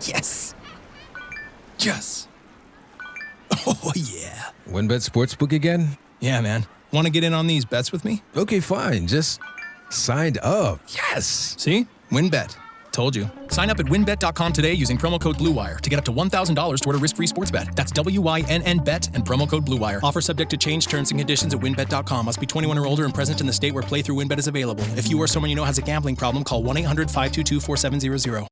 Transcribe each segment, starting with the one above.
Yes. Yes. Oh, yeah. WinBet Sportsbook again? Yeah, man. Want to get in on these bets with me? Okay, fine. Just signed up. Yes. See? WinBet. Told you. Sign up at winbet.com today using promo code BlueWire to get up to $1,000 toward a risk-free sports bet. That's WYNN bet and promo code BlueWire. Offer subject to change, terms and conditions at winbet.com. Must be 21 or older and present in the state where playthrough WinBet is available. If you or someone you know has a gambling problem, call 1-800-522-4700.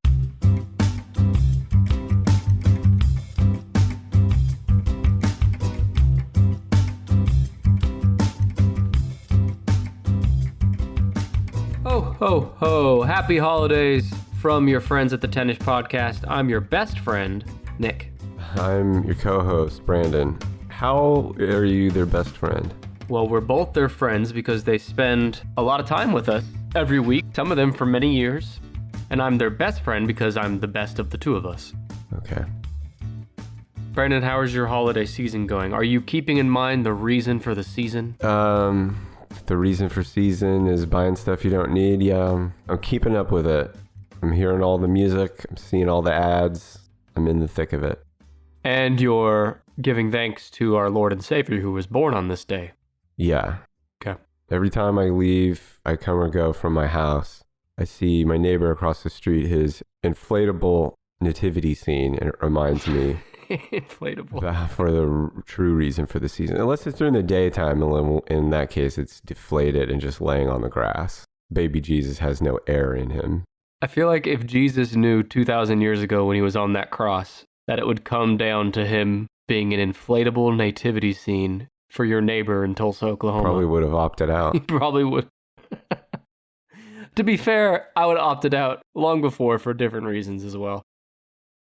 Ho, ho, ho. Happy holidays from your friends at the Tennis Podcast. I'm your best friend, Nick. I'm your co-host, Brandon. How are you their best friend? Well, we're both their friends because they spend a lot of time with us every week, some of them for many years. And I'm their best friend because I'm the best of the two of us. Okay. Brandon, how is your holiday season going? Are you keeping in mind the reason for the season? The reason for season is buying stuff you don't need. Yeah, I'm keeping up with it. I'm hearing all the music. I'm seeing all the ads. I'm in the thick of it. And you're giving thanks to our Lord and Savior who was born on this day. Yeah. Okay. Every time I leave, I come or go from my house, I see my neighbor across the street, his inflatable nativity scene, and it reminds me Inflatable. for the true reason for the season. Unless it's during the daytime, in that case, it's deflated and just laying on the grass. Baby Jesus has no air in him. I feel like if Jesus knew 2,000 years ago when he was on that cross, that it would come down to him being an inflatable nativity scene for your neighbor in Tulsa, Oklahoma. Probably would have opted out. He probably would. To be fair, I would have opted out long before for different reasons as well.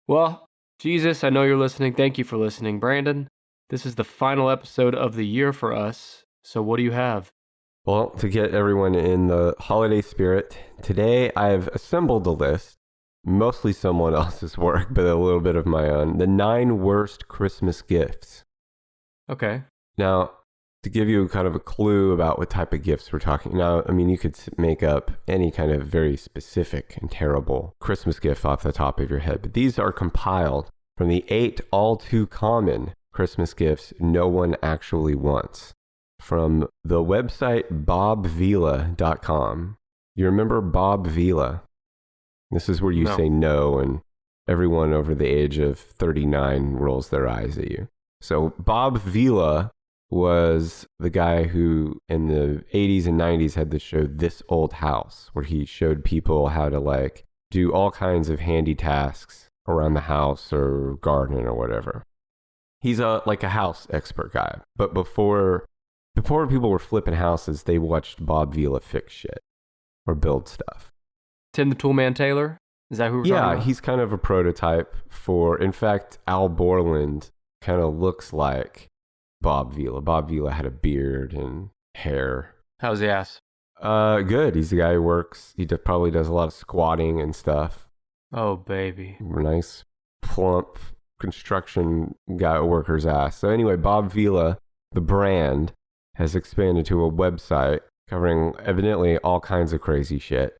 Well, Jesus, I know you're listening. Thank you for listening. Brandon, this is the final episode of the year for us. So what do you have? Well, to get everyone in the holiday spirit, today I've assembled a list, mostly someone else's work, but a little bit of my own. The 9 worst Christmas gifts. Okay. Now, to give you kind of a clue about what type of gifts we're talking. Now, I mean, you could make up any kind of very specific and terrible Christmas gift off the top of your head, but these are compiled from the 8 all too common Christmas gifts no one actually wants. From the website bobvila.com. You remember Bob Vila? This is where you say no, and everyone over the age of 39 rolls their eyes at you. So Bob Vila was the guy who in the 80s and 90s had the show This Old House, where he showed people how to do all kinds of handy tasks around the house or garden or whatever. He's a house expert guy. But before people were flipping houses, they watched Bob Vila fix shit or build stuff. Tim the Toolman Taylor? Is that who we're talking about? Yeah, he's kind of a prototype for, in fact, Al Borland kind of looks like Bob Vila. Bob Vila had a beard and hair. How's the ass? Good. He's the guy who works. He probably does a lot of squatting and stuff. Oh, baby. Nice, plump construction guy worker's ass. So anyway, Bob Vila, the brand, has expanded to a website covering evidently all kinds of crazy shit.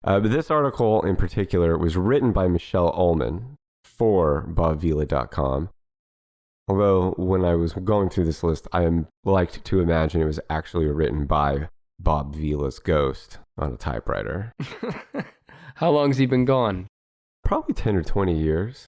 But this article in particular was written by Michelle Ullman for bobvila.com. Although when I was going through this list, I liked to imagine it was actually written by Bob Vila's ghost on a typewriter. How long's he been gone? Probably 10 or 20 years.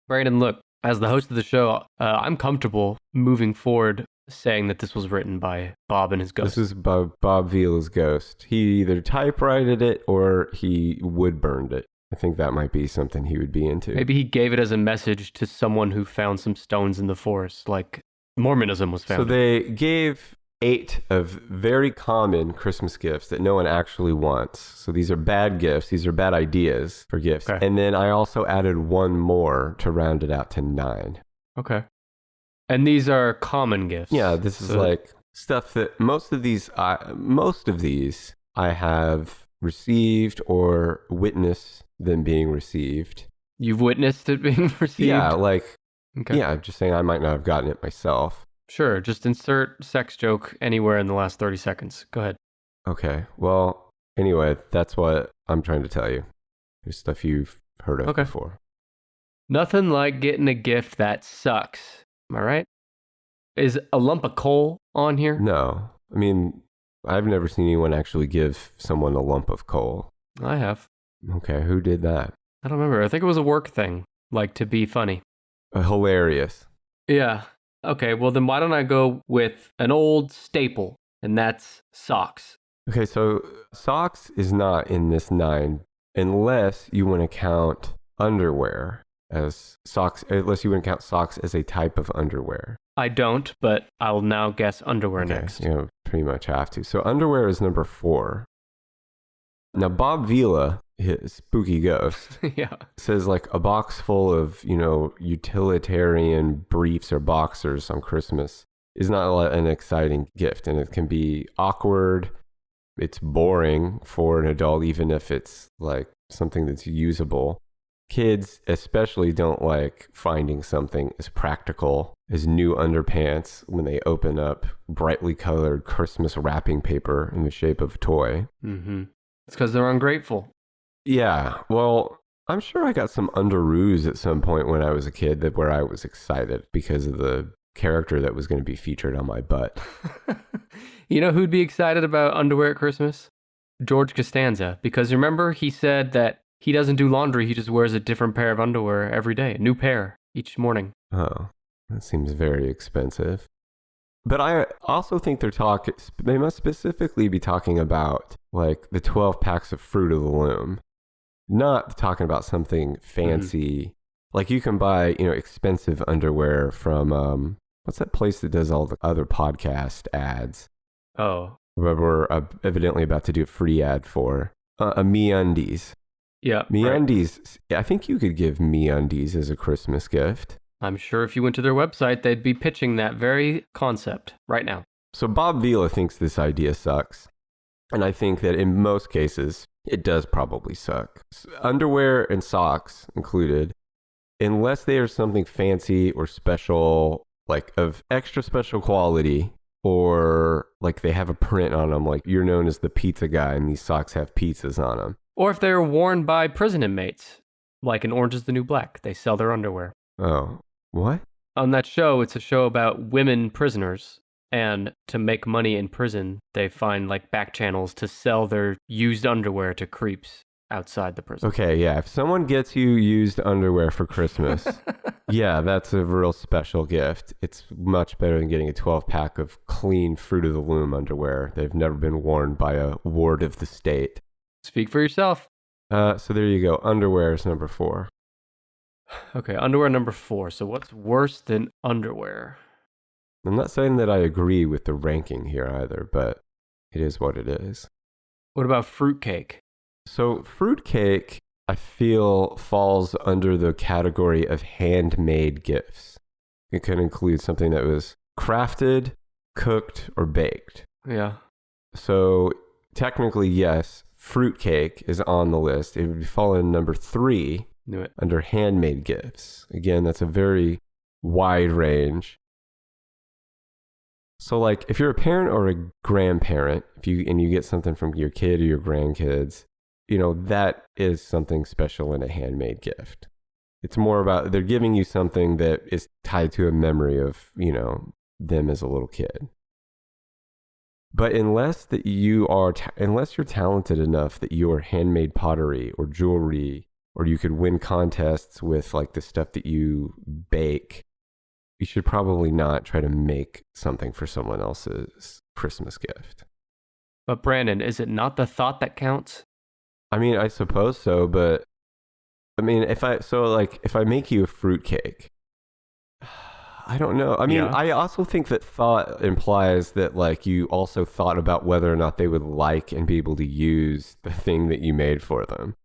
Brandon, look, as the host of the show, I'm comfortable moving forward saying that this was written by Bob and his ghost. This is Bob Vila's ghost. He either typewritten it or he wood burned it. I think that might be something he would be into. Maybe he gave it as a message to someone who found some stones in the forest, like Mormonism was found. So they gave 8 of very common Christmas gifts that no one actually wants. So these are bad gifts. These are bad ideas for gifts. Okay. And then I also added one more to round it out to 9. Okay. And these are common gifts. Yeah, this is stuff that most of these I have received or witnessed them being received. You've witnessed it being received? Yeah, okay. Yeah, I'm just saying I might not have gotten it myself. Sure, just insert sex joke anywhere in the last 30 seconds. Go ahead. Okay, well, anyway, that's what I'm trying to tell you. There's stuff you've heard of before. Nothing like getting a gift that sucks. Am I right? Is a lump of coal on here? No. I mean, I've never seen anyone actually give someone a lump of coal. I have. Okay, who did that? I don't remember. I think it was a work thing, like to be funny. Hilarious. Yeah. Okay, well then why don't I go with an old staple, and that's socks. Okay, so socks is not in this 9 unless you want to count underwear as socks, unless you want to count socks as a type of underwear. I don't, but I'll now guess underwear next. You pretty much have to. So underwear is number 4. Now, Bob Vila, his spooky ghost, Yeah. says like a box full of, utilitarian briefs or boxers on Christmas is not an exciting gift, and it can be awkward. It's boring for an adult, even if it's like something that's usable. Kids especially don't like finding something as practical as new underpants when they open up brightly colored Christmas wrapping paper in the shape of a toy. Mm-hmm. It's because they're ungrateful. Yeah, well, I'm sure I got some underoos at some point when I was a kid where I was excited because of the character that was going to be featured on my butt. You know who'd be excited about underwear at Christmas? George Costanza. Because remember, he said that he doesn't do laundry, he just wears a different pair of underwear every day, a new pair each morning. Oh, that seems very expensive. But I also think they must specifically be talking about like the 12 packs of Fruit of the Loom, not talking about something fancy. Mm-hmm. Like you can buy, expensive underwear from, what's that place that does all the other podcast ads? Oh. We're evidently about to do a free ad for MeUndies. Yeah. MeUndies, right. I think you could give MeUndies as a Christmas gift. I'm sure if you went to their website, they'd be pitching that very concept right now. So Bob Vila thinks this idea sucks. And I think that in most cases, it does probably suck. Underwear and socks included, unless they are something fancy or special, like of extra special quality, or like they have a print on them, like you're known as the pizza guy and these socks have pizzas on them. Or if they're worn by prison inmates, like in Orange is the New Black, they sell their underwear. Oh, what? On that show, it's a show about women prisoners. And to make money in prison, they find like back channels to sell their used underwear to creeps outside the prison. Okay, yeah. If someone gets you used underwear for Christmas, yeah, that's a real special gift. It's much better than getting a 12-pack of clean Fruit of the Loom underwear. They've never been worn by a ward of the state. Speak for yourself. So there you go. Underwear is number 4. Okay, underwear number 4. So what's worse than underwear? I'm not saying that I agree with the ranking here either, but it is what it is. What about fruitcake? So fruitcake, I feel, falls under the category of handmade gifts. It could include something that was crafted, cooked, or baked. Yeah. So technically, yes, fruitcake is on the list. It would fall in number 3 under handmade gifts. Again, that's a very wide range. So like if you're a parent or a grandparent, and you get something from your kid or your grandkids, that is something special in a handmade gift. It's more about they're giving you something that is tied to a memory of, them as a little kid. But unless you're talented enough that your handmade pottery or jewelry, or you could win contests with like the stuff that you bake, you should probably not try to make something for someone else's Christmas gift. But Brandon, is it not the thought that counts? I mean, I suppose so, but I mean, if I make you a fruitcake, I don't know. I mean, yeah. I also think that thought implies that like you also thought about whether or not they would like and be able to use the thing that you made for them.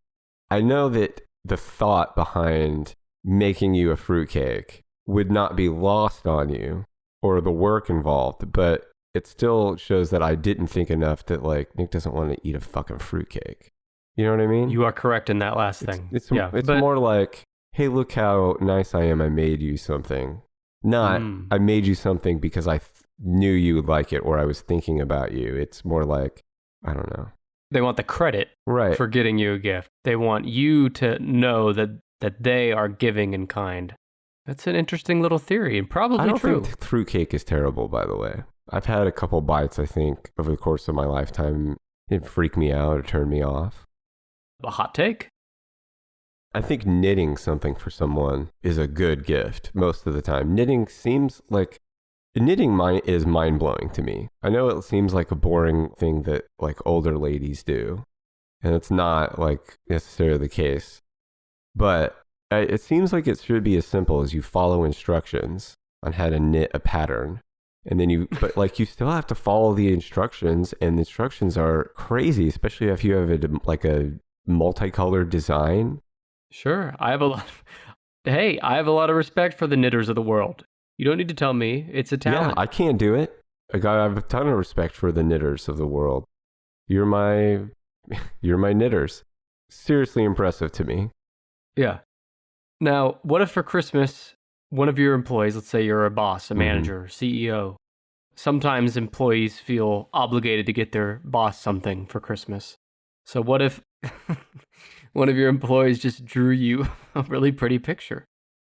I know that the thought behind making you a fruitcake would not be lost on you or the work involved, but it still shows that I didn't think enough that like Nick doesn't want to eat a fucking fruitcake. You know what I mean? You are correct in that last thing. It's more like, hey, look how nice I am. I made you something. Not, I made you something because I knew you would like it or I was thinking about you. It's more like, I don't know. They want the credit for getting you a gift. They want you to know that that they are giving in kind. That's an interesting little theory and probably I don't true. think fruitcake is terrible, by the way. I've had a couple bites, I think, over the course of my lifetime. It freaked me out or turned me off. A hot take? I think knitting something for someone is a good gift most of the time. Knitting is mind-blowing to me. I know it seems like a boring thing that like older ladies do, and it's not like necessarily the case. But it seems like it should be as simple as you follow instructions on how to knit a pattern. And then but like you still have to follow the instructions, and the instructions are crazy, especially if you have a multicolored design. Sure. I have a lot of respect for the knitters of the world. You don't need to tell me. It's a talent. Yeah, I can't do it. I have a ton of respect for the knitters of the world. You're my knitters. Seriously impressive to me. Yeah. Now, what if for Christmas, one of your employees, let's say you're a boss, a manager, CEO, sometimes employees feel obligated to get their boss something for Christmas. So what if one of your employees just drew you a really pretty picture?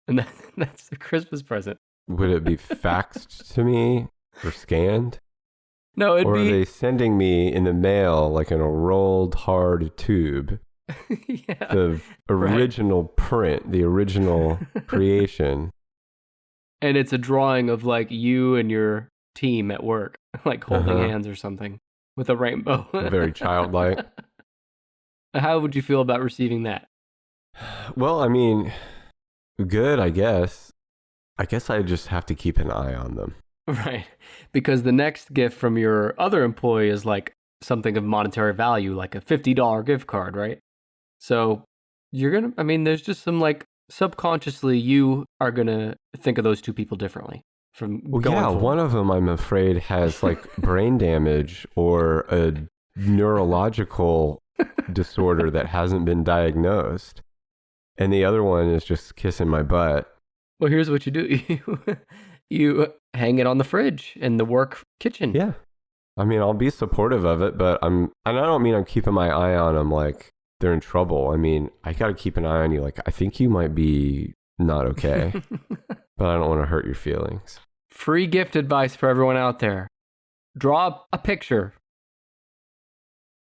And that's the Christmas present. Would it be faxed to me or scanned? No, Or are they sending me in the mail like in a rolled hard tube? Yeah, The original print, the original creation. and it's a drawing of like you and your team at work, like holding hands or something with a rainbow. Very childlike. How would you feel about receiving that? Well, I mean, good, I guess. I guess I just have to keep an eye on them. Right. Because the next gift from your other employee is like something of monetary value, like a $50 gift card, right? So there's just some like subconsciously you are going to think of those two people differently from Well, going yeah, forward. one of them, I'm afraid, has like brain damage or a neurological disorder that hasn't been diagnosed. And the other one is just kissing my butt. Well, here's what you do. You hang it on the fridge in the work kitchen. Yeah. I mean, I'll be supportive of it, but and I don't mean I'm keeping my eye on them like they're in trouble. I mean, I got to keep an eye on you. Like, I think you might be not okay, but I don't want to hurt your feelings. Free gift advice for everyone out there. Draw a picture.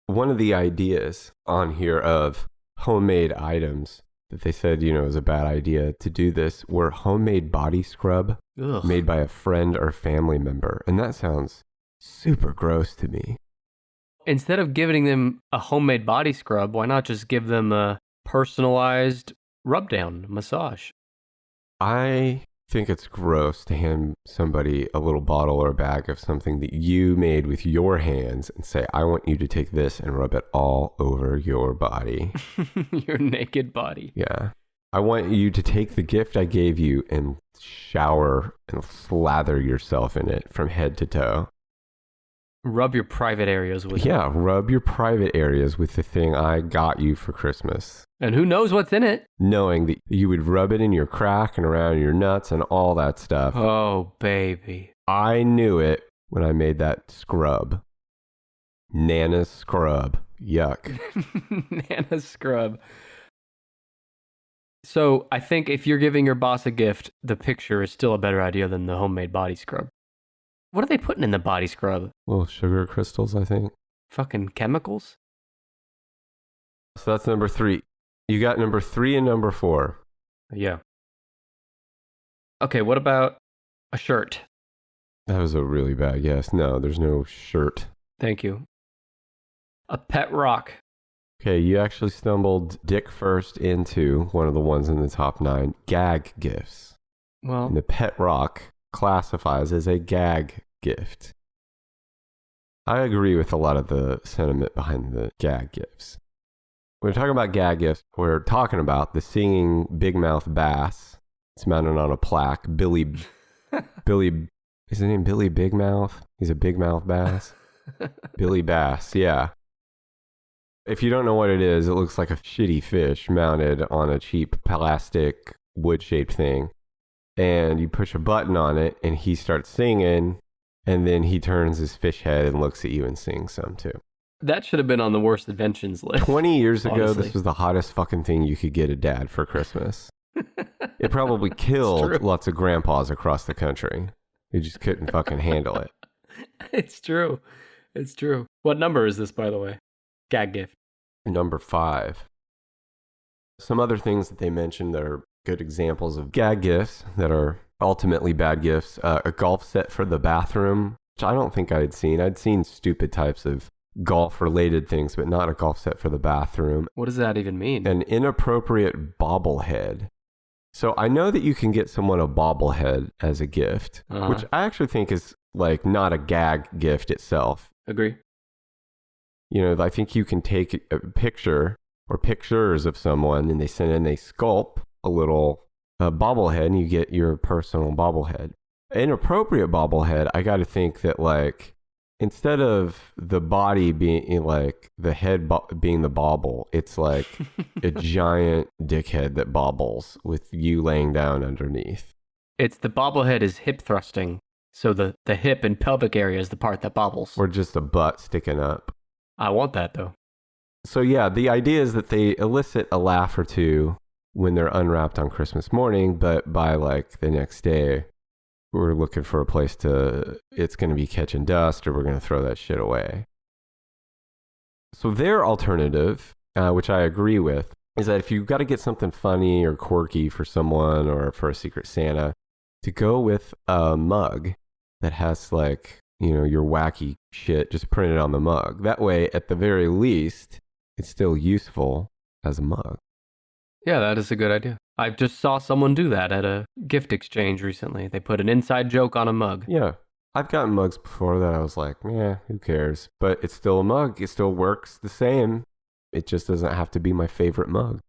One of the ideas on here of homemade items that they said, is a bad idea to do this were homemade body scrub Ugh. made by a friend or family member. And that sounds super gross to me. Instead of giving them a homemade body scrub, why not just give them a personalized rub down massage? I think it's gross to hand somebody a little bottle or a bag of something that you made with your hands and say, I want you to take this and rub it all over your body. Your naked body. Yeah. I want you to take the gift I gave you and shower and slather yourself in it from head to toe. Rub your private areas with it. Yeah, rub your private areas with the thing I got you for Christmas. And who knows what's in it? Knowing that you would rub it in your crack and around your nuts and all that stuff. Oh, baby. I knew it when I made that scrub. Nana's scrub. Yuck. Nana scrub. So I think if you're giving your boss a gift, the picture is still a better idea than the homemade body scrub. What are they putting in the body scrub? Little sugar crystals, I think. Fucking chemicals? So that's number 3. You got number 3 and number 4. Yeah. Okay, what about a shirt? That was a really bad guess. No, there's no shirt. Thank you. A pet rock. Okay, you actually stumbled dick first into one of the ones in the top 9, gag gifts. Well, And the pet rock classifies as a gag gift. I agree with a lot of the sentiment behind the gag gifts. When we're talking about gag gifts, we're talking about the singing big mouth bass. It's mounted on a plaque. Billy, is his name Billy Big Mouth? He's a big mouth bass. Billy Bass, yeah. If you don't know what it is, it looks like a shitty fish mounted on a cheap plastic wood-shaped thing. And you push a button on it, and he starts singing, and then he turns his fish head and looks at you and sings some too. That should have been on the worst inventions list. 20 years ago, honestly. this was the hottest fucking thing you could get a dad for Christmas. It probably killed lots of grandpas across the country who just couldn't fucking handle it. It's true. It's true. What number is this, by the way? Gag gift. Number 5. Some other things that they mentioned that are good examples of gag gifts that are ultimately bad gifts. A golf set for the bathroom, which I don't think I'd seen. I'd seen stupid types of golf-related things, but not a golf set for the bathroom. What does that even mean? An inappropriate bobblehead. So I know that you can get someone a bobblehead as a gift, which I actually think is like not a gag gift itself. Agree. You know, I think you can take a picture or pictures of someone and they sculpt a little bobblehead and you get your personal bobblehead. Inappropriate bobblehead, I got to think that like instead of the body being like the head being the bobble, it's like a giant dickhead that bobbles with you laying down underneath. It's the bobblehead is hip thrusting. So the hip and pelvic area is the part that bobbles. Or just a butt sticking up. I want that though. So yeah, the idea is that they elicit a laugh or two when they're unwrapped on Christmas morning, but by like the next day, we're looking for a place it's going to be catching dust or we're going to throw that shit away. So their alternative, which I agree with, is that if you've got to get something funny or quirky for someone or for a Secret Santa, to go with a mug that has like, you know, your wacky shit just printed on the mug. That way, at the very least, it's still useful as a mug. Yeah, that is a good idea. I just saw someone do that at a gift exchange recently. They put an inside joke on a mug. Yeah. I've gotten mugs before that I was like, who cares? But it's still a mug. It still works the same. It just doesn't have to be my favorite mug.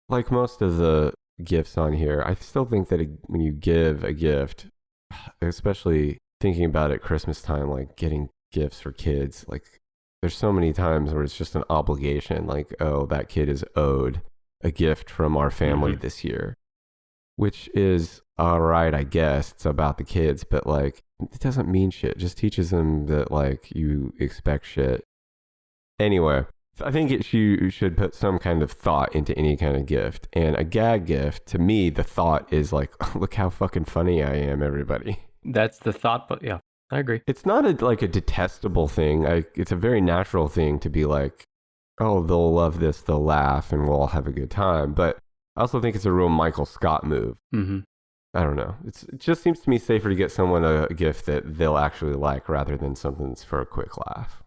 Like most of the gifts on here, I still think that when you give a gift, especially thinking about it Christmas time, like getting gifts for kids, like there's so many times where it's just an obligation, like, oh, that kid is owed a gift from our family this year, which is all right, I guess. It's about the kids, but like, it doesn't mean shit. It just teaches them that like you expect shit. Anyway, I think you should put some kind of thought into any kind of gift. And a gag gift, to me, the thought is like, look how fucking funny I am, everybody. That's the thought, but yeah, I agree. It's not like a detestable thing. It's a very natural thing to be like, oh, they'll love this, they'll laugh, and we'll all have a good time. But I also think it's a real Michael Scott move. Mm-hmm. I don't know. It just seems to me safer to get someone a gift that they'll actually like rather than something that's for a quick laugh.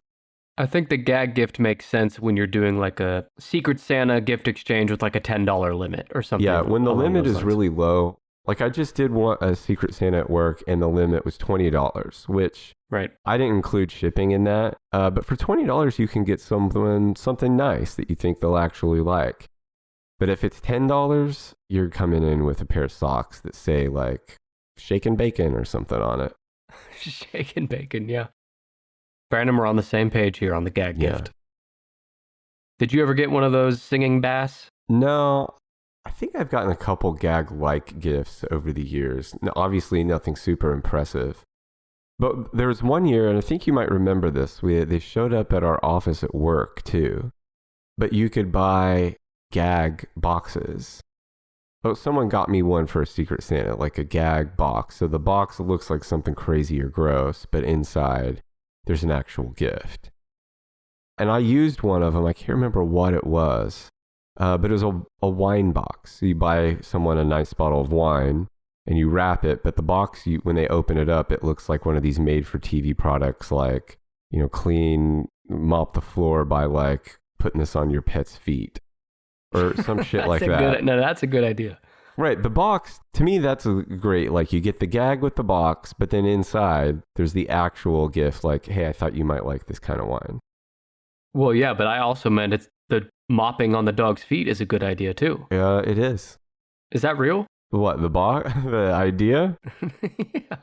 I think the gag gift makes sense when you're doing like a Secret Santa gift exchange with like a $10 limit or something. Yeah, when the limit is lines. really low. Like I just did want a Secret Santa at work and the limit was $20, which right. I didn't include shipping in that. But for $20, you can get something nice that you think they'll actually like. But if it's $10, you're coming in with a pair of socks that say like shaken bacon or something on it. Shaken bacon, yeah. Brandon, we're on the same page here on the gag gift. Did you ever get one of those singing bass? No, I think I've gotten a couple gag-like gifts over the years. Obviously, nothing super impressive. But there was one year, and I think you might remember this, they showed up at our office at work, too. But you could buy gag boxes. Oh, someone got me one for a Secret Santa, like a gag box. So the box looks like something crazy or gross, but inside, there's an actual gift. And I used one of them. I can't remember what it was. But it was a wine box. So you buy someone a nice bottle of wine and you wrap it, but the box, when they open it up, it looks like one of these made-for-TV products like, you know, mop the floor by like putting this on your pet's feet or some shit like that. No, that's a good idea. Right. The box, to me, that's great. Like you get the gag with the box, but then inside there's the actual gift like, hey, I thought you might like this kind of wine. Well, yeah, but I also meant it's the mopping on the dog's feet is a good idea too. Yeah, it is. Is that real? What, the idea? Yeah.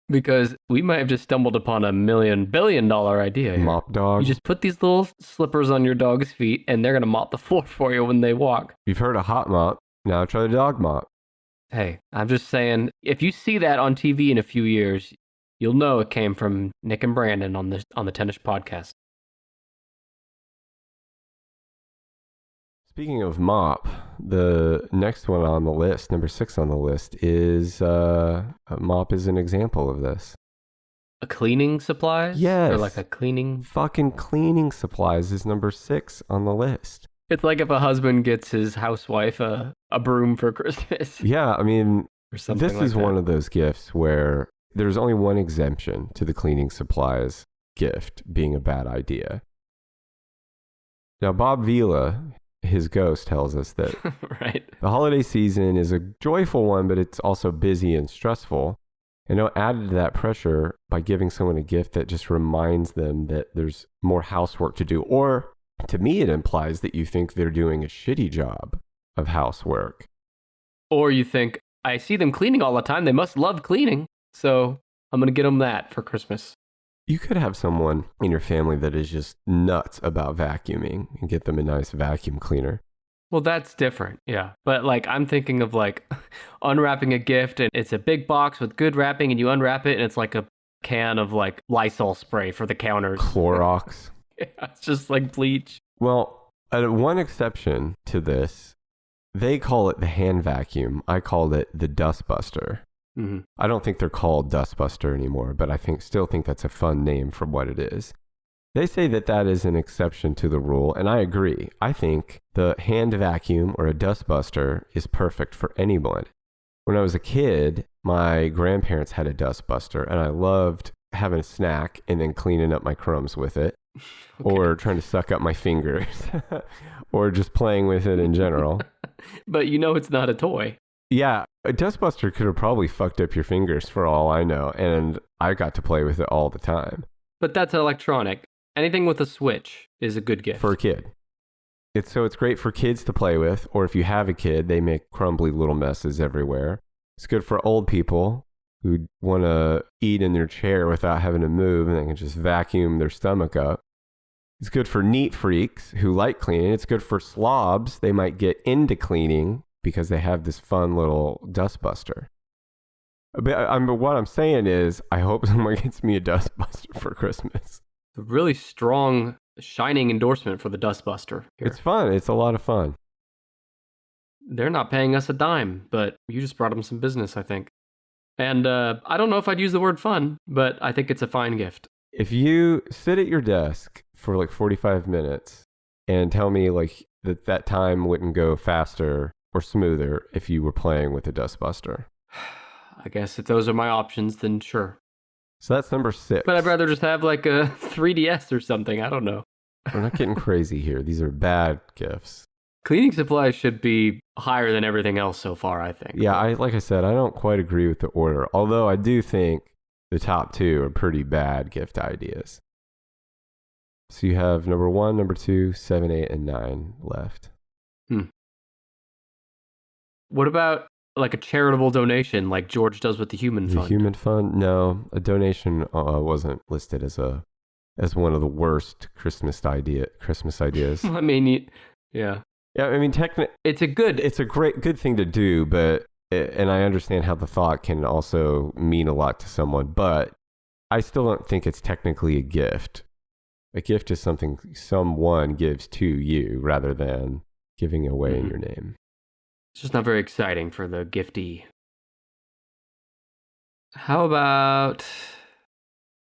Because we might have just stumbled upon a $1 billion idea here. Mop dog. You just put these little slippers on your dog's feet and they're going to mop the floor for you when they walk. You've heard of hot mop. Now try the dog mop. Hey, I'm just saying, if you see that on TV in a few years, you'll know it came from Nick and Brandon on the Tennis podcast. Speaking of mop, the next one on the list, number 6 on the list, is mop is an example of this. A cleaning supplies? Yes. Or like a cleaning... Fucking cleaning supplies is number 6 on the list. It's like if a husband gets his housewife a broom for Christmas. Yeah, I mean, Or something this like is that. one of those gifts where there's only one exemption to the cleaning supplies gift being a bad idea. Now, Bob Vila, his ghost, tells us that Right. the holiday season is a joyful one, but it's also busy and stressful. And added to that pressure by giving someone a gift that just reminds them that there's more housework to do. Or to me, it implies that you think they're doing a shitty job of housework. Or you think, I see them cleaning all the time. They must love cleaning. So I'm going to get them that for Christmas. You could have someone in your family that is just nuts about vacuuming and get them a nice vacuum cleaner. Well, that's different. Yeah. But like, I'm thinking of like unwrapping a gift and it's a big box with good wrapping and you unwrap it and it's like a can of like Lysol spray for the counters. Clorox. Yeah, it's just like bleach. Well, one exception to this, they call it the hand vacuum. I called it the dustbuster. Mm-hmm. I don't think they're called dustbuster anymore, but I still think that's a fun name for what it is. They say that that is an exception to the rule, and I agree. I think the hand vacuum or a dustbuster is perfect for anyone. When I was a kid, my grandparents had a dustbuster, and I loved having a snack and then cleaning up my crumbs with it, or trying to suck up my fingers, or just playing with it in general. But you know it's not a toy. Yeah, a dustbuster could have probably fucked up your fingers for all I know, and I got to play with it all the time. But that's electronic. Anything with a switch is a good gift. For a kid. It's great for kids to play with, or if you have a kid, they make crumbly little messes everywhere. It's good for old people who want to eat in their chair without having to move, and they can just vacuum their stomach up. It's good for neat freaks who like cleaning. It's good for slobs. They might get into cleaning because they have this fun little dustbuster. But what I'm saying is, I hope someone gets me a dustbuster for Christmas. A really strong, shining endorsement for the dustbuster here. It's fun. It's a lot of fun. They're not paying us a dime, but you just brought them some business, I think. And I don't know if I'd use the word fun, but I think it's a fine gift. If you sit at your desk for like 45 minutes and tell me like that time wouldn't go faster or smoother if you were playing with a dustbuster. I guess if those are my options, then sure. So that's number 6. But I'd rather just have like a 3DS or something. I don't know. We're not getting crazy here. These are bad gifts. Cleaning supplies should be higher than everything else so far, I think. Yeah, like I said, I don't quite agree with the order. Although I do think the top 2 are pretty bad gift ideas. So you have number 1, number 2, 7, 8, and 9 left. What about like a charitable donation like George does with the Human Fund? The Human Fund? No, a donation wasn't listed as one of the worst Christmas ideas. I mean, yeah. Yeah, I mean, technically, it's a good thing to do, and I understand how the thought can also mean a lot to someone, but I still don't think it's technically a gift. A gift is something someone gives to you rather than giving away in your name. It's just not very exciting for the giftee. How about...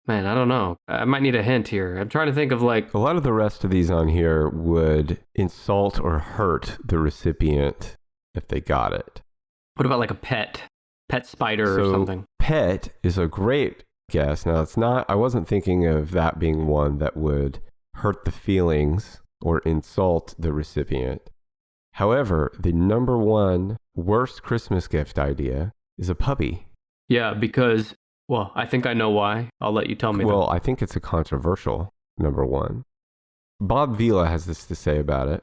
Man, I don't know. I might need a hint here. I'm trying to think of like... A lot of the rest of these on here would insult or hurt the recipient if they got it. What about like a pet? Pet spider or something? Pet is a great guess. Now, I wasn't thinking of that being one that would hurt the feelings or insult the recipient. However, the number 1 worst Christmas gift idea is a puppy. Yeah, because, well, I think I know why. I'll let you tell me. Well, I think it's a controversial number 1. Bob Vila has this to say about it.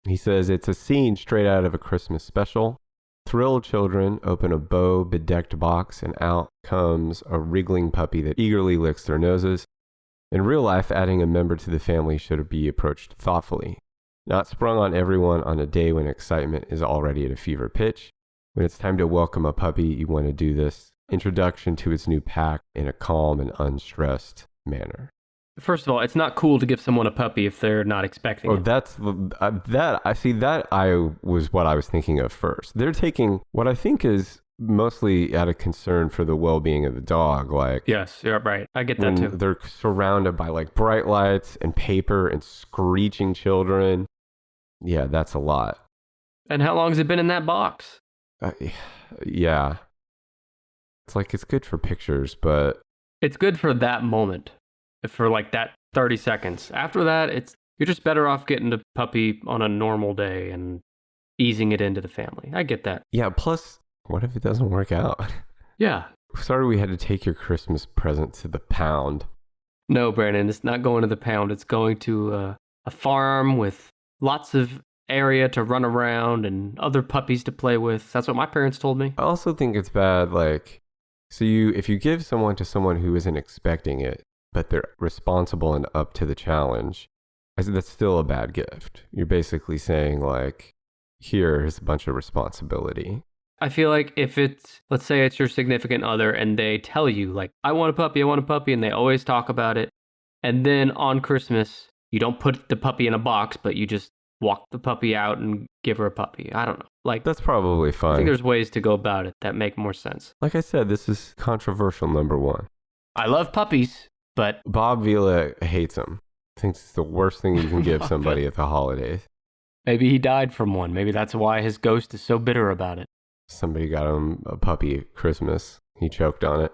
He says, it's a scene straight out of a Christmas special. Thrilled children open a bow-bedecked box, and out comes a wriggling puppy that eagerly licks their noses. In real life, adding a member to the family should be approached thoughtfully. Not sprung on everyone on a day when excitement is already at a fever pitch. When it's time to welcome a puppy, you want to do this introduction to its new pack in a calm and unstressed manner. First of all, it's not cool to give someone a puppy if they're not expecting it. That's that. I see that. I was what I was thinking of first. They're taking what I think is mostly out of concern for the well-being of the dog. Like, yes, you're right. I get that too. They're surrounded by like bright lights and paper and screeching children. Yeah, that's a lot. And how long has it been in that box? Yeah, it's like it's good for pictures, but it's good for that moment, for like that 30 seconds. After that, you're just better off getting the puppy on a normal day and easing it into the family. I get that. Yeah. Plus, what if it doesn't work out? Yeah. Sorry, we had to take your Christmas present to the pound. No, Brandon, it's not going to the pound. It's going to a farm with lots of area to run around and other puppies to play with. That's what my parents told me. I also think it's bad, like, if you give someone to someone who isn't expecting it, but they're responsible and up to the challenge, I said that's still a bad gift. You're basically saying, like, here's a bunch of responsibility. I feel like if let's say it's your significant other and they tell you, like, I want a puppy, and they always talk about it, and then on Christmas, you don't put the puppy in a box, but you just walk the puppy out and give her a puppy. I don't know. Like, that's probably fine. I think there's ways to go about it that make more sense. Like I said, this is controversial number one. I love puppies, but Bob Vila hates them. Thinks it's the worst thing you can give somebody at the holidays. Maybe he died from one. Maybe that's why his ghost is so bitter about it. Somebody got him a puppy at Christmas. He choked on it.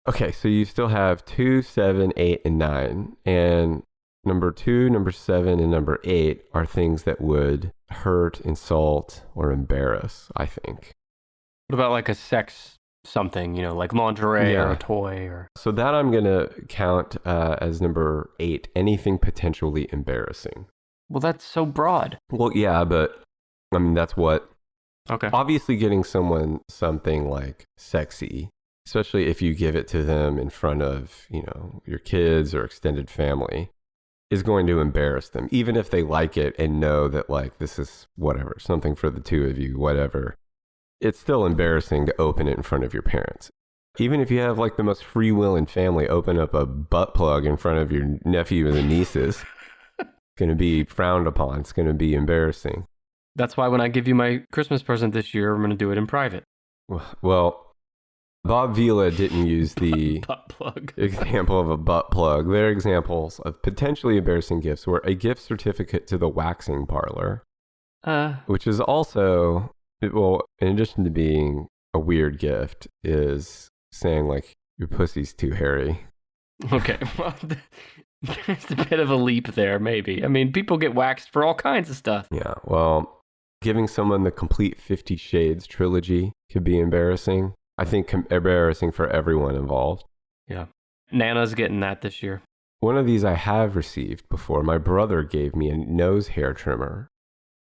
Okay, so you still have 2, 7, 8, and 9. And number 2, number 7, and number 8 are things that would hurt, insult, or embarrass, I think. What about like a sex something, like lingerie or a toy? So that I'm going to count as number 8, anything potentially embarrassing. Well, that's so broad. Well, yeah, but I mean, that's what... Okay. Obviously getting someone something like sexy, especially if you give it to them in front of, your kids or extended family, is going to embarrass them, even if they like it and know that, like, this is whatever, something for the two of you, whatever. It's still embarrassing to open it in front of your parents. Even if you have, like, the most free-willing family, open up a butt plug in front of your nephew and nieces. It's going to be frowned upon. It's going to be embarrassing. That's why when I give you my Christmas present this year, I'm going to do it in private. Well, Bob Vila didn't use the butt plug example of a butt plug. Their examples of potentially embarrassing gifts were a gift certificate to the waxing parlor, which is also, well, in addition to being a weird gift, is saying, like, your pussy's too hairy. Okay, well, there's a bit of a leap there, maybe. I mean, people get waxed for all kinds of stuff. Yeah, well, giving someone the complete 50 Shades trilogy could be embarrassing. I think embarrassing for everyone involved. Yeah. Nana's getting that this year. One of these I have received before. My brother gave me a nose hair trimmer.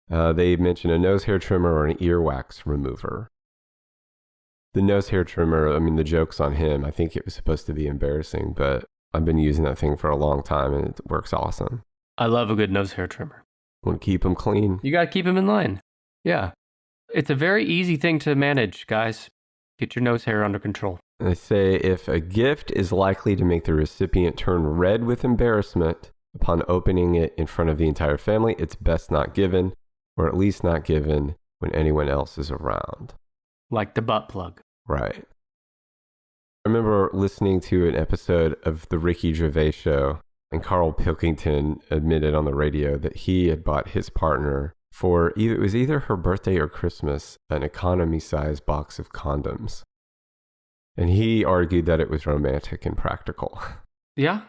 They mentioned a nose hair trimmer or an earwax remover. The nose hair trimmer, I mean, the joke's on him. I think it was supposed to be embarrassing, but I've been using that thing for a long time and it works awesome. I love a good nose hair trimmer. Want to keep them clean. You got to keep them in line. Yeah. It's a very easy thing to manage, guys. Get your nose hair under control. They say if a gift is likely to make the recipient turn red with embarrassment upon opening it in front of the entire family, it's best not given, or at least not given when anyone else is around. Like the butt plug. Right. I remember listening to an episode of The Ricky Gervais Show, and Carl Pilkington admitted on the radio that he had bought his partner for it was either her birthday or Christmas, an economy-sized box of condoms. And he argued that it was romantic and practical. Yeah.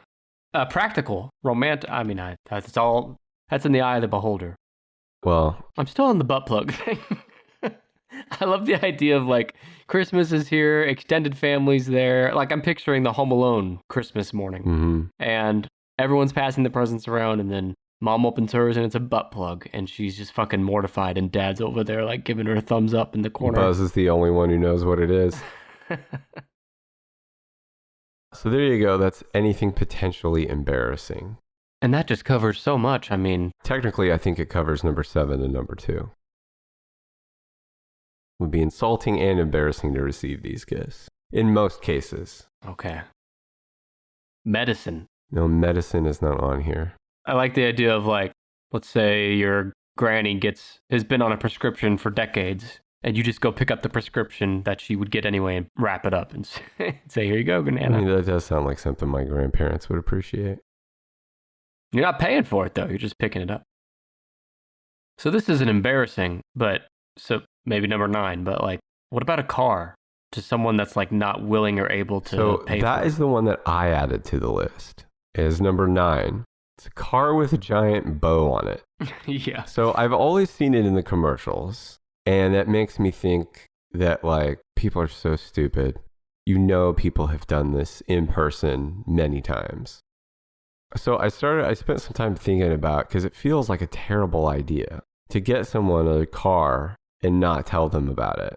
Practical. Romantic. I mean, that's in the eye of the beholder. Well, I'm still on the butt plug thing. I love the idea of, like, Christmas is here, extended family's there. Like, I'm picturing the Home Alone Christmas morning. Mm-hmm. And everyone's passing the presents around, and then Mom opens hers, and it's a butt plug. And she's just fucking mortified, and Dad's over there, like, giving her a thumbs up in the corner. Buzz is the only one who knows what it is. So there you go. That's anything potentially embarrassing. And that just covers so much. I mean, technically, I think it covers number 7 and number 2. would be insulting and embarrassing to receive these gifts. In most cases. Okay. Medicine. No, medicine is not on here. I like the idea of like, let's say your granny has been on a prescription for decades, and you just go pick up the prescription that she would get anyway and wrap it up and say, here you go, Nana. I mean, that does sound like something my grandparents would appreciate. You're not paying for it, though. You're just picking it up. So this isn't embarrassing, so maybe number 9, but like, what about a car to someone that's like not willing or able to pay for it? That is the one that I added to the list, is number 9. It's a car with a giant bow on it. Yeah. So I've always seen it in the commercials, and that makes me think that like people are so stupid. You know, people have done this in person many times. So I spent some time thinking about, because it feels like a terrible idea to get someone a car and not tell them about it.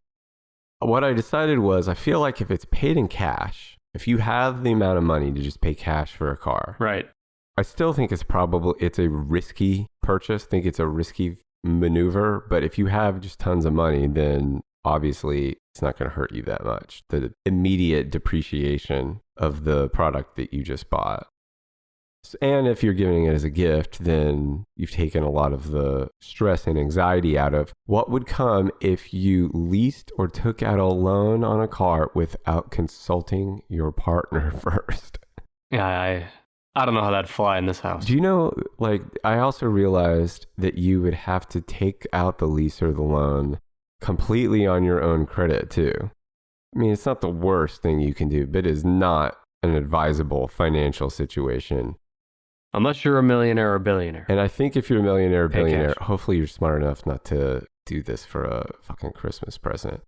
What I decided was, I feel like if it's paid in cash, if you have the amount of money to just pay cash for a car, Right. I still think it's a risky purchase. I think it's a risky maneuver. But if you have just tons of money, then obviously it's not going to hurt you that much. The immediate depreciation of the product that you just bought. And if you're giving it as a gift, then you've taken a lot of the stress and anxiety out of what would come if you leased or took out a loan on a car without consulting your partner first. Yeah, I don't know how that'd fly in this house. Do you know, like, I also realized that you would have to take out the lease or the loan completely on your own credit too. I mean, it's not the worst thing you can do, but it is not an advisable financial situation. Unless you're a millionaire or billionaire. And I think if you're a millionaire or Pay billionaire, cash. hopefully you're smart enough not to do this for a fucking Christmas present.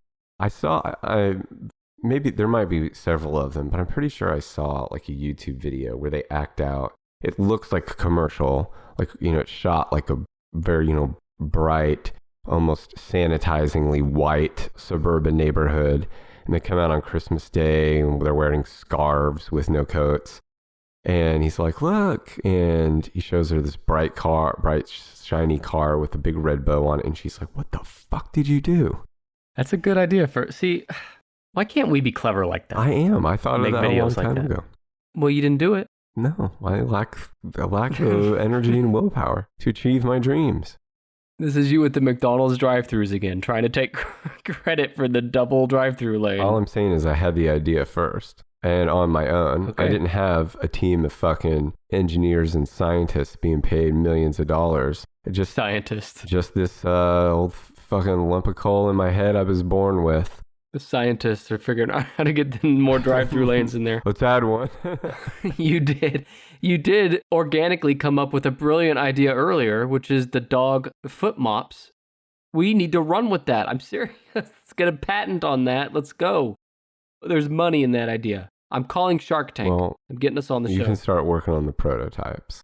Maybe there might be several of them, but I'm pretty sure I saw like a YouTube video where they act out. It looks like a commercial, like, it's shot like a very, bright, almost sanitizingly white suburban neighborhood. And they come out on Christmas Day and they're wearing scarves with no coats. And he's like, look, and he shows her this bright, shiny car with a big red bow on it. And she's like, what the fuck did you do? That's a good idea see, why can't we be clever like that? I am. I thought of Make that a long videos like time that. ago. Well, you didn't do it. No, I lack the energy and willpower to achieve my dreams. This is you with the McDonald's drive-thrus again, trying to take credit for the double drive-thru lane. All I'm saying is I had the idea first. And on my own, Okay. I didn't have a team of fucking engineers and scientists being paid millions of dollars. Scientists. Just this old fucking lump of coal in my head I was born with. The scientists are figuring out how to get more drive-thru lanes in there. Let's add one. You did organically come up with a brilliant idea earlier, which is the dog foot mops. We need to run with that. I'm serious. Let's get a patent on that. Let's go. There's money in that idea. I'm calling Shark Tank. Well, I'm getting us on the you show. can start working on the prototypes.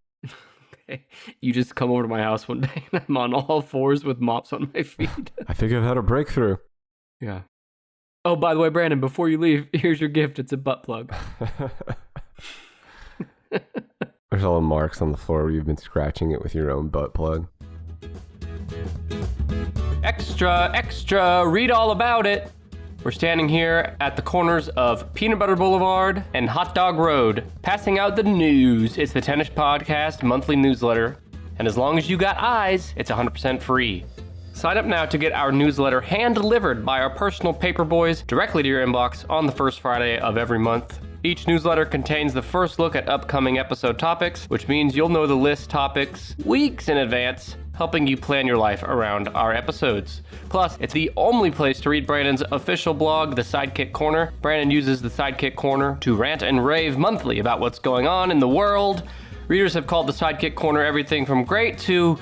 Okay. You just come over to my house one day and I'm on all fours with mops on my feet. I think I've had a breakthrough. Yeah. Oh, by the way, Brandon, before you leave, here's your gift. It's a butt plug. There's all the marks on the floor where you've been scratching it with your own butt plug. Extra, extra, read all about it. We're standing here at the corners of Peanut Butter Boulevard and Hot Dog Road, passing out the news. It's the Tennis Podcast monthly newsletter, and as long as you got eyes, it's 100% free. Sign up now to get our newsletter hand-delivered by our personal paper boys directly to your inbox on the first Friday of every month. Each newsletter contains the first look at upcoming episode topics, which means you'll know the list topics weeks in advance, helping you plan your life around our episodes. Plus, it's the only place to read Brandon's official blog, The Sidekick Corner. Brandon uses The Sidekick Corner to rant and rave monthly about what's going on in the world. Readers have called The Sidekick Corner everything from great to,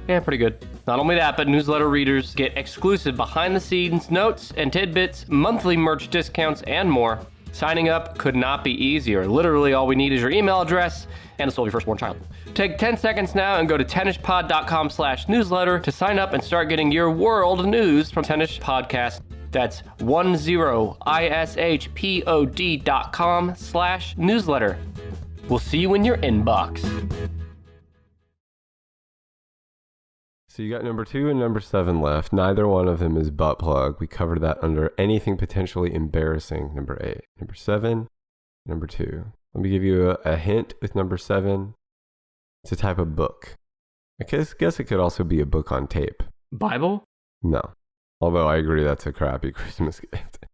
pretty good. Not only that, but newsletter readers get exclusive behind-the-scenes notes and tidbits, monthly merch discounts, and more. Signing up could not be easier. Literally all we need is your email address and a soul of your firstborn child. Take 10 seconds now and go to tennispod.com/newsletter to sign up and start getting your world news from Tennis Podcast. That's 10ishpod.com/newsletter. We'll see you in your inbox. So you got number 2 and number 7 left. Neither one of them is butt plug. We covered that under anything potentially embarrassing, number 8. Number 7, number 2. Let me give you a hint with number 7. It's a type of book. I guess it could also be a book on tape. Bible? No. Although I agree that's a crappy Christmas gift.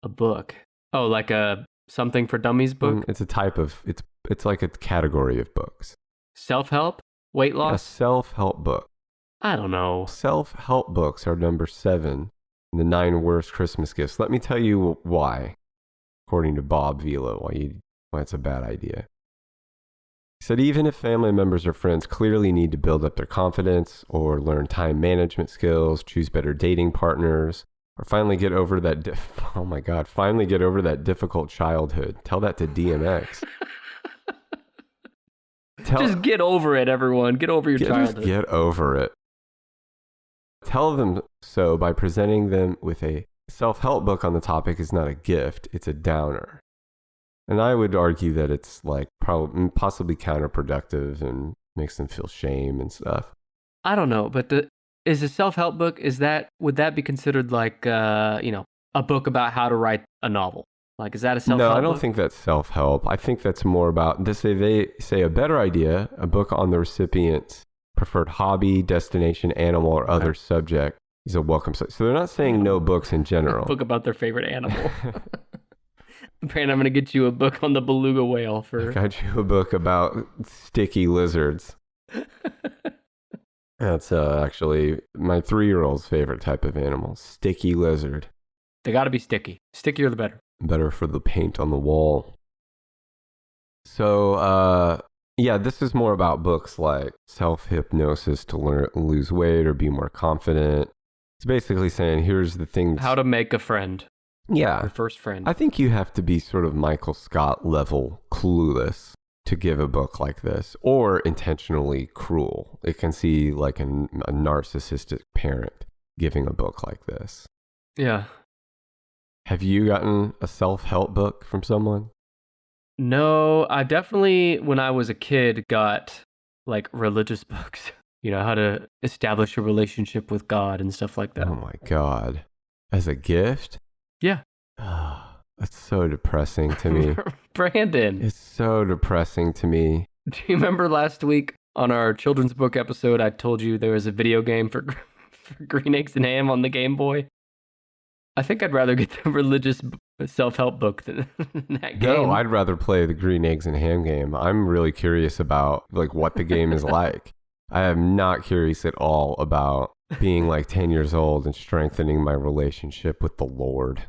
A book. Oh, like a something for dummies book? It's a type of, it's like a category of books. Self-help? Weight A loss? self-help book. I don't know. Self-help books are number 7 in the 9 worst Christmas gifts. Let me tell you why, according to Bob Vila, why it's a bad idea. He said even if family members or friends clearly need to build up their confidence or learn time management skills, choose better dating partners, or finally get over that finally get over that difficult childhood. Tell that to DMX. Just get over it, everyone. Get over your childhood. Just get over it. Tell them so by presenting them with a self-help book on the topic is not a gift, it's a downer. And I would argue that it's like possibly counterproductive and makes them feel shame and stuff. I don't know, but is a self-help book, would that be considered like, a book about how to write a novel? Like, is that a self-help book? No, I don't think that's self-help. I think that's more about, they say a better idea, a book on the recipient's preferred hobby, destination, animal, or other subject is a welcome. So they're not saying no books in general. A book about their favorite animal. Brandon, I'm going to get you a book on the beluga whale I got you a book about sticky lizards. That's actually my 3-year-old's favorite type of animal, sticky lizard. They got to be sticky. Stickier the better. Better for the paint on the wall. So, this is more about books like Self-Hypnosis to Lose Weight or Be More Confident. It's basically saying, here's the things. How to make a friend. Yeah. Your first friend. I think you have to be sort of Michael Scott level clueless to give a book like this, or intentionally cruel. It can see like a narcissistic parent giving a book like this. Yeah. Have you gotten a self-help book from someone? No, I definitely, when I was a kid, got like religious books. You know, how to establish a relationship with God and stuff like that. Oh my God. As a gift? Yeah. That's so depressing to me. Brandon. It's so depressing to me. Do you remember last week on our children's book episode, I told you there was a video game for Green Eggs and Ham on the Game Boy? I think I'd rather get the religious self-help book than that game. No, I'd rather play the Green Eggs and Ham game. I'm really curious about like what the game is like. I am not curious at all about being like 10 years old and strengthening my relationship with the Lord.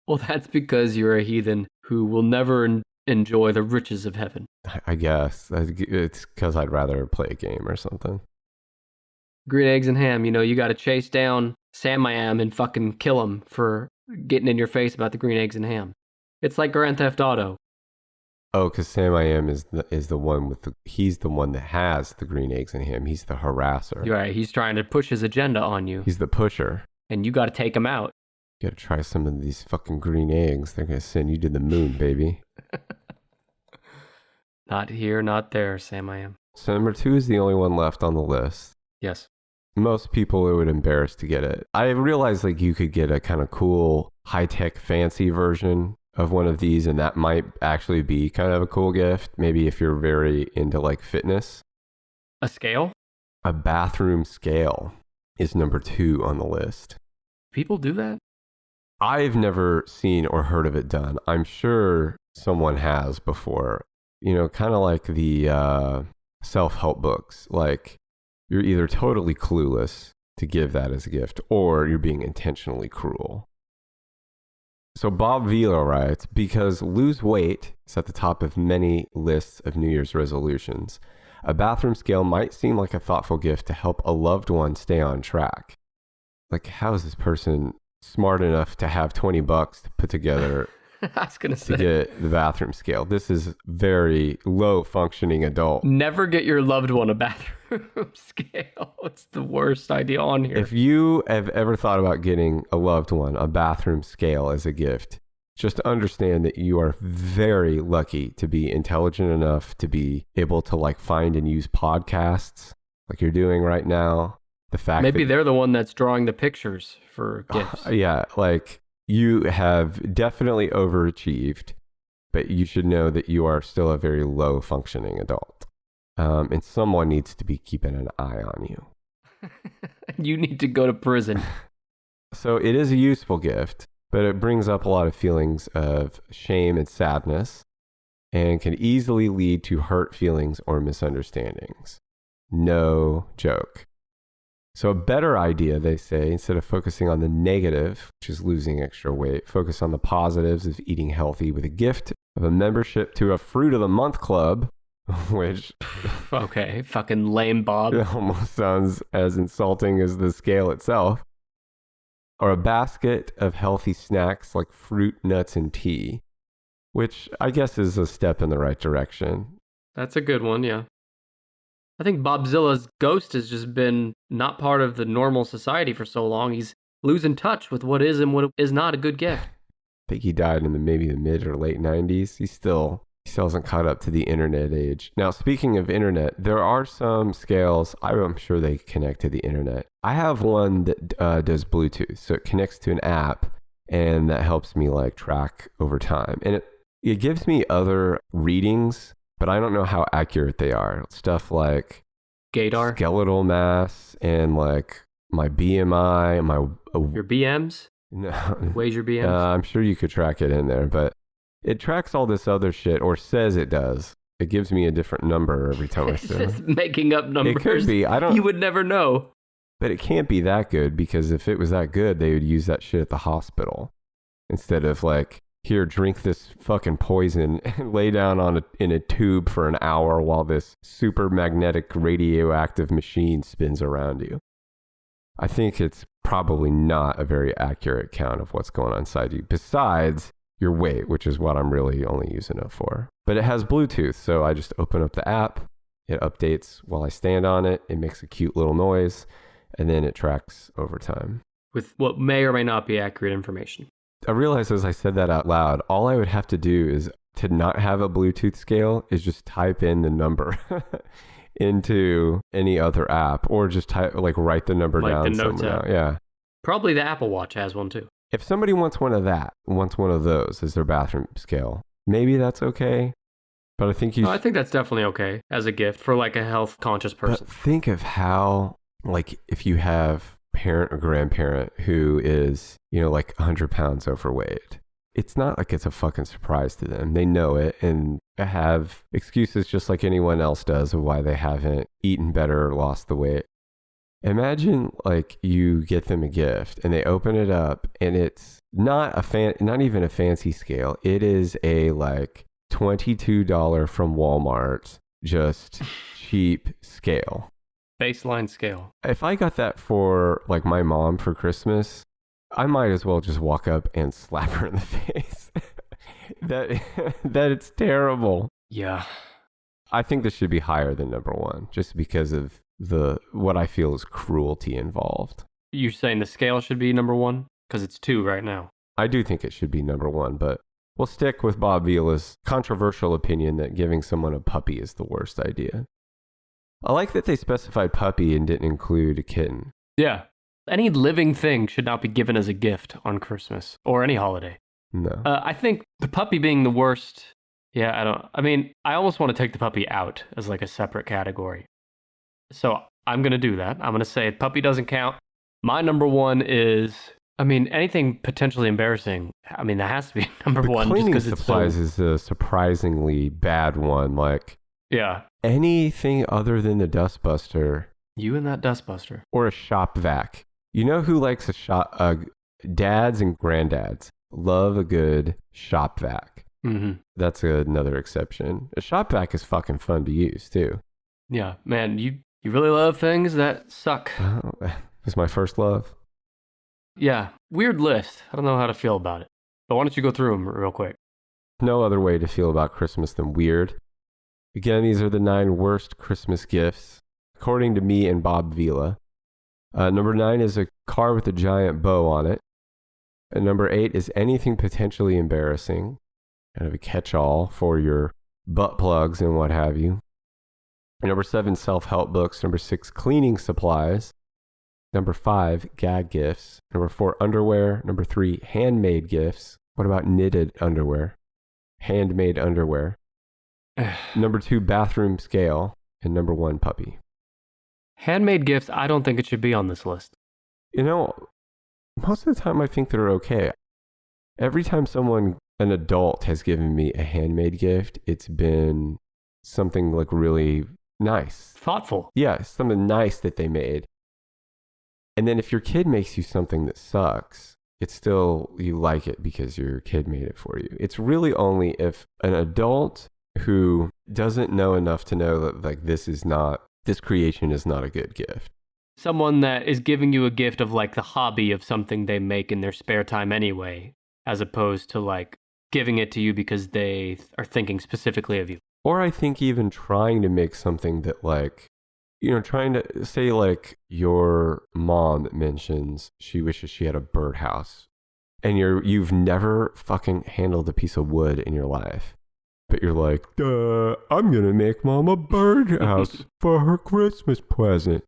Well, that's because you're a heathen who will never enjoy the riches of heaven. I guess. It's because I'd rather play a game or something. Green Eggs and Ham, you got to chase down Sam I Am and fucking kill him for getting in your face about the Green Eggs and Ham. It's like Grand Theft Auto. Oh, because Sam I Am is the one he's the one that has the green eggs and ham. He's the harasser. You're right. He's trying to push his agenda on you. He's the pusher. And you got to take him out. You got to try some of these fucking green eggs. They're going to send you to the moon, baby. Not here, not there, Sam I Am. So number 2 is the only one left on the list. Yes. Most people it would embarrass to get it. I realized like you could get a kind of cool, high-tech, fancy version of one of these, and that might actually be kind of a cool gift. Maybe if you're very into like fitness. A scale? A bathroom scale is number 2 on the list. People do that? I've never seen or heard of it done. I'm sure someone has before. Kind of like the self-help books. Like you're either totally clueless to give that as a gift, or you're being intentionally cruel. So Bob Vila writes, because lose weight is at the top of many lists of New Year's resolutions, a bathroom scale might seem like a thoughtful gift to help a loved one stay on track. Like, how is this person smart enough to have $20 to put together I was gonna say. to get the bathroom scale? This is very low functioning adult. Never get your loved one a bathroom scale. It's the worst idea on here. If you have ever thought about getting a loved one a bathroom scale as a gift, just understand that you are very lucky to be intelligent enough to be able to like find and use podcasts like you're doing right now The fact Maybe that, they're the one that's drawing the pictures for gifts. yeah, like you have definitely overachieved, but you should know that you are still a very low functioning adult. And someone needs to be keeping an eye on you. You need to go to prison. So it is a useful gift, but it brings up a lot of feelings of shame and sadness and can easily lead to hurt feelings or misunderstandings. No joke. So a better idea, they say, instead of focusing on the negative, which is losing extra weight, focus on the positives of eating healthy with a gift of a membership to a Fruit of the Month club, which Okay, fucking lame Bob. almost sounds as insulting as the scale itself, or a basket of healthy snacks like fruit, nuts, and tea, which I guess is a step in the right direction. That's a good one, yeah. I think Bobzilla's ghost has just been not part of the normal society for so long. He's losing touch with what is and what is not a good gift. I think he died in maybe the mid or late 90s. He still hasn't caught up to the internet age. Now, speaking of internet, there are some scales. I'm sure they connect to the internet. I have one that does Bluetooth. So it connects to an app, and that helps me like track over time. And it gives me other readings, but I don't know how accurate they are. Stuff like Gaydar? skeletal mass and like my BMI, Your BMs? no, Weighs your BMs? I'm sure you could track it in there, but it tracks all this other shit, or says it does. It gives me a different number every time I It's say just making up numbers. It could be. I don't. You would never know. But it can't be that good, because if it was that good, they would use that shit at the hospital instead of like, here, drink this fucking poison and lay down in a tube for an hour while this super magnetic radioactive machine spins around you. I think it's probably not a very accurate count of what's going on inside you, besides your weight, which is what I'm really only using it for. But it has Bluetooth, so I just open up the app, it updates while I stand on it, it makes a cute little noise, and then it tracks over time. With what may or may not be accurate information. I realized as I said that out loud, all I would have to do is to not have a Bluetooth scale is just type in the number into any other app, or just write the number Like down the notes somewhere. app. Yeah. Probably the Apple Watch has one too. If somebody wants one of those as their bathroom scale, maybe that's okay. But I think I think that's definitely okay as a gift for like a health conscious person. But think of how, like, if you have parent or grandparent who is, like 100 pounds overweight, it's not like it's a fucking surprise to them. They know it and have excuses just like anyone else does of why they haven't eaten better or lost the weight. Imagine like you get them a gift and they open it up and it's not even a fancy scale. It is a like $22 from Walmart, just cheap scale. Baseline scale. If I got that for like my mom for Christmas, I might as well just walk up and slap her in the face. that it's terrible. Yeah. I think this should be higher than number one, just because of what I feel is cruelty involved. You're saying the scale should be number one? Because it's 2 right now. I do think it should be number one, but we'll stick with Bob Vila's controversial opinion that giving someone a puppy is the worst idea. I like that they specified puppy and didn't include a kitten. Yeah. Any living thing should not be given as a gift on Christmas or any holiday. No. I think the puppy being the worst. Yeah, I almost want to take the puppy out as like a separate category. So I'm going to do that. I'm going to say puppy doesn't count. My number one is, anything potentially embarrassing. That has to be number one. Cleaning just supplies is a surprisingly bad one. Like, yeah. Anything other than the dustbuster. You and that dustbuster. Or a shop vac. You know who likes dads and granddads love a good shop vac. Mm-hmm. That's another exception. A shop vac is fucking fun to use too. Yeah, man, you really love things that suck. It's my first love. Yeah, weird list. I don't know how to feel about it. But why don't you go through them real quick? No other way to feel about Christmas than weird. Again, these are the 9 worst Christmas gifts, according to me and Bob Vila. Number 9 is a car with a giant bow on it. And number 8 is anything potentially embarrassing, kind of a catch-all for your butt plugs and what have you. And number 7, self-help books. Number 6, cleaning supplies. Number 5, gag gifts. Number 4, underwear. Number 3, handmade gifts. What about knitted underwear? Handmade underwear. Number 2, bathroom scale. And number 1, puppy. Handmade gifts, I don't think it should be on this list. You know, most of the time I think they're okay. Every time an adult has given me a handmade gift, it's been something like really nice. Thoughtful. Yeah, something nice that they made. And then if your kid makes you something that sucks, it's still, you like it because your kid made it for you. It's really only if an adult who doesn't know enough to know that like this creation is not a good gift. Someone that is giving you a gift of like the hobby of something they make in their spare time anyway, as opposed to like giving it to you because they are thinking specifically of you. Or I think even trying to make something that like, trying to say like your mom mentions she wishes she had a birdhouse and you've never fucking handled a piece of wood in your life. But you're like, I'm going to make mom a birdhouse for her Christmas present.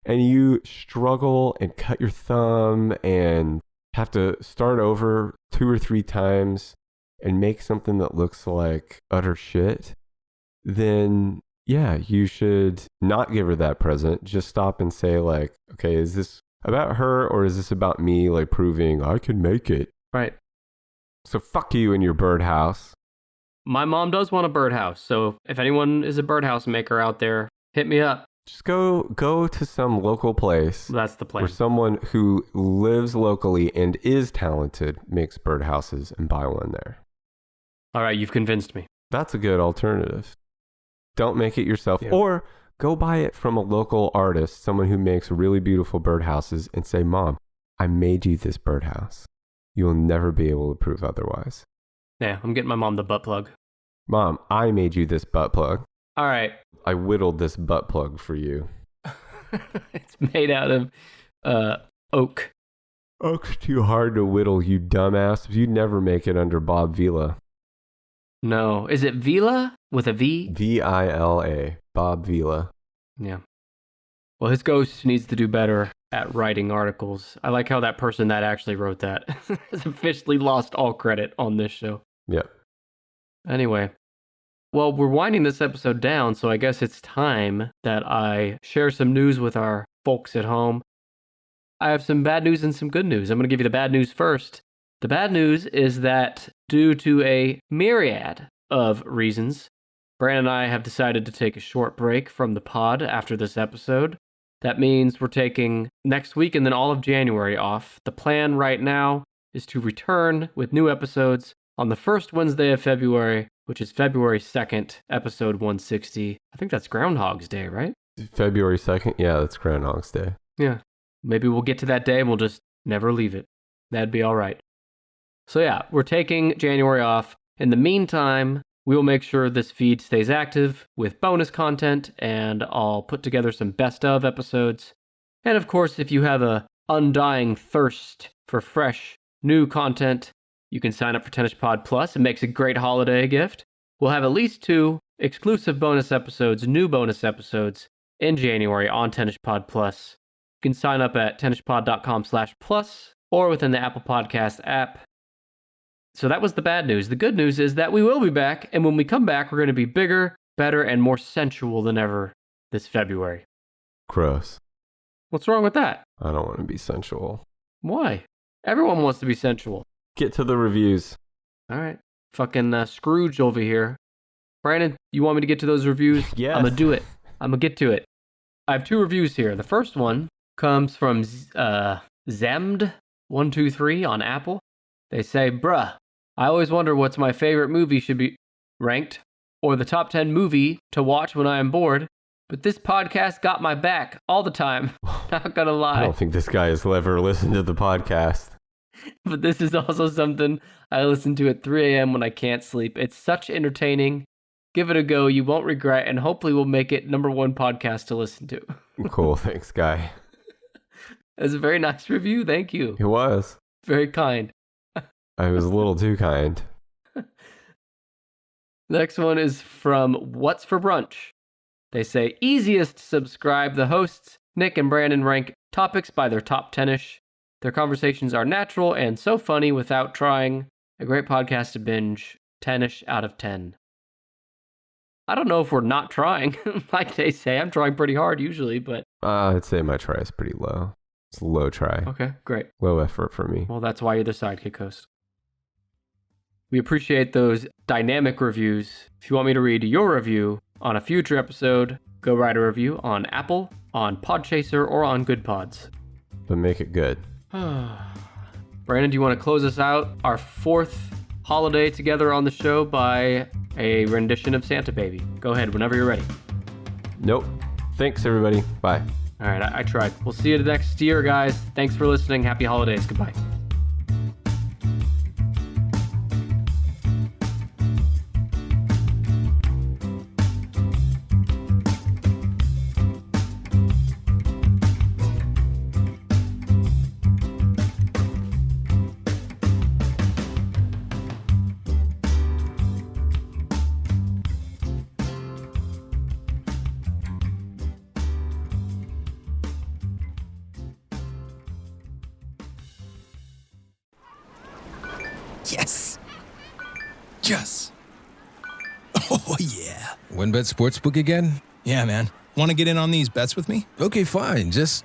And you struggle and cut your thumb and have to start over 2 or 3 times and make something that looks like utter shit, then yeah, you should not give her that present. Just stop and say like, okay, is this about her or is this about me like proving I can make it? Right. So fuck you and your birdhouse. My mom does want a birdhouse, so if anyone is a birdhouse maker out there, hit me up. Just go to some local place. That's the plan. Where someone who lives locally and is talented makes birdhouses and buy one there. All right, you've convinced me. That's a good alternative. Don't make it yourself. Yeah. Or go buy it from a local artist, someone who makes really beautiful birdhouses, and say, Mom, I made you this birdhouse. You will never be able to prove otherwise. Yeah, I'm getting my mom the butt plug. Mom, I made you this butt plug. All right. I whittled this butt plug for you. It's made out of oak. Oak's too hard to whittle, you dumbass. You'd never make it under Bob Vila. No. Is it Vila with a V? Vila. Bob Vila. Yeah. Well, his ghost needs to do better at writing articles. I like how that person that actually wrote that has officially lost all credit on this show. Yep. Anyway. Well, we're winding this episode down, so I guess it's time that I share some news with our folks at home. I have some bad news and some good news. I'm going to give you the bad news first. The bad news is that due to a myriad of reasons, Brandon and I have decided to take a short break from the pod after this episode. That means we're taking next week and then all of January off. The plan right now is to return with new episodes on the first Wednesday of February, which is February 2nd, episode 160. I think that's Groundhog's Day, right? February 2nd? Yeah, that's Groundhog's Day. Yeah. Maybe we'll get to that day and we'll just never leave it. That'd be all right. So yeah, we're taking January off. In the meantime, we will make sure this feed stays active with bonus content, and I'll put together some best of episodes. And of course, if you have a undying thirst for fresh, new content, you can sign up for Tennis Pod Plus. It makes a great holiday gift. We'll have at least 2 exclusive bonus episodes, new bonus episodes, in January on Tennis Pod Plus. You can sign up at tennispod.com/plus or within the Apple Podcast app. So that was the bad news. The good news is that we will be back, and when we come back, we're going to be bigger, better, and more sensual than ever this February. Gross. What's wrong with that? I don't want to be sensual. Why? Everyone wants to be sensual. Get to the reviews. All right. Fucking Scrooge over here. Brandon, you want me to get to those reviews? Yes. I'm going to do it. I'm going to get to it. I have 2 reviews here. The first one comes from Zemd123 on Apple. They say, bruh, I always wonder what's my favorite movie should be ranked, or the top 10 movie to watch when I am bored, but this podcast got my back all the time. Not gonna lie. I don't think this guy has ever listened to the podcast. But this is also something I listen to at 3 a.m. when I can't sleep. It's such entertaining. Give it a go. You won't regret, and hopefully we'll make it #1 podcast to listen to. Cool. Thanks, guy. That's a very nice review. Thank you. It was. Very kind. I was a little too kind. Next one is from What's for Brunch. They say, easiest to subscribe. The hosts, Nick and Brandon, rank topics by their top 10ish. Their conversations are natural and so funny without trying. A great podcast to binge. 10ish out of 10. I don't know if we're not trying. Like they say, I'm trying pretty hard usually, but... I'd say my try is pretty low. It's a low try. Okay, great. Low effort for me. Well, that's why you're the sidekick host. We appreciate those dynamic reviews. If you want me to read your review on a future episode, go write a review on Apple, on Podchaser, or on Good Pods. But make it good. Brandon, do you want to close us out? Our fourth holiday together on the show by a rendition of Santa Baby. Go ahead, whenever you're ready. Nope. Thanks, everybody. Bye. All right, I tried. We'll see you next year, guys. Thanks for listening. Happy holidays. Goodbye. Yes. Yes. Oh, yeah. WinBet Sportsbook again? Yeah, man. Want to get in on these bets with me? Okay, fine. Just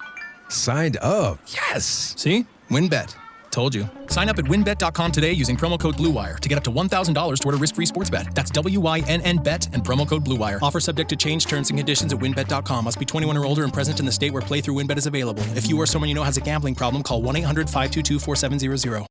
signed up. Yes. See? WinBet. Told you. Sign up at winbet.com today using promo code BlueWire to get up to $1,000 toward a risk-free sports bet. That's WYNN bet and promo code BlueWire. Offer subject to change, terms and conditions at winbet.com. Must be 21 or older and present in the state where playthrough WinBet is available. If you or someone you know has a gambling problem, call 1-800-522-4700.